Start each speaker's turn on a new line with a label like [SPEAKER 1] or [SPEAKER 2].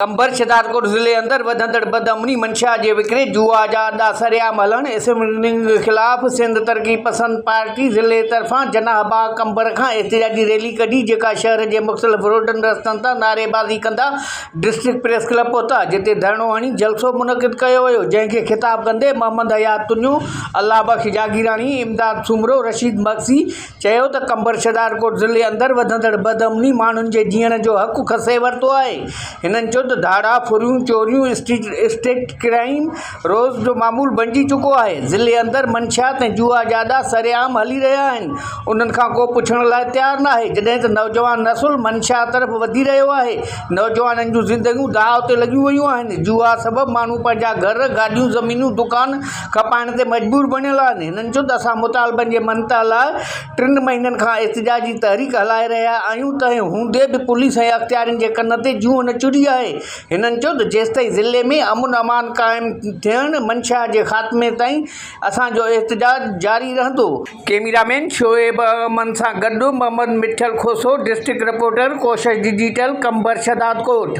[SPEAKER 1] कंबर शहदादकोट ज़िले अंदर वधंदड़ बदअमनी मंशा के विकिरे जुआ जा अड्डा सरेआम हलण एसम्बलिंग खिलाफ़ सिंध तरक़ी पसंद पार्टी ज़िले तरफ़ां जनाह बाग कंबर खां एहतिजाजी रैली कढी, जेका शहर के मुख़्तलिफ़ रोडन रस्तनि तां नारेबाज़ी कंदा डिस्ट्रिक्ट प्रेस क्लब पहुता, जिते धरणो हणी जलसो मुनक़िद कयो वियो, जंहिंखे ख़िताब कंदे मोहम्मद हयात तुन्यो, अल्लाह बख्श जागीरानी, इमदाद सुमरो, रशीद मक्सी चयो त कंबर शहदादकोट ज़िले अंदर वधंदड़ बदअमनी माण्हुनि जे जीअण जो हक़ खसे वरितो आहे। हिननि चयो धाड़ा फुरियूं चोरियूं स्टेट क्राइम रोज़ जो मामूल बणिजी चुको है। ज़िले अंदर मंशात ऐं जुआ जा अड्डा सरेआम हली रहा आहिनि, उन्हनि खां को पुछण लाइ तयार न आहे, जॾहिं त नौजवान नसुल मंशा तरफ़ वधी रहियो आहे। नौजवाननि जूं ज़िंदगियूं दाव ते लॻियूं वयूं आहिनि। जुआ सबबि माण्हू पंहिंजा घर, गाॾियूं, ज़मीनूं, दुकान खपाइण ते मजबूर बणियल आहिनि। हिननि चयो त असां मुतालबनि जे मनता लाइ 3 महीननि खां एहतिजाजी तहरीक हलाए रहिया आहियूं, तंहिं हूंदे बि पुलिस ऐं अख़्तियारनि जे कन ते जूं न चुड़ी आहे। हिननि चयो त जेसिताईं ज़िले में अमुन अमान क़ाइमु थियण मंशा जे ख़ात्मे ताईं असांजो एहतिजाज जारी रहंदो। कैमरामैन शोएब अमन सां गॾु मोहम्मद मिठल खोसो, डिस्ट्रिक्ट रिपोर्टर कोशिश डिजिटल, कंबर शहदादकोट।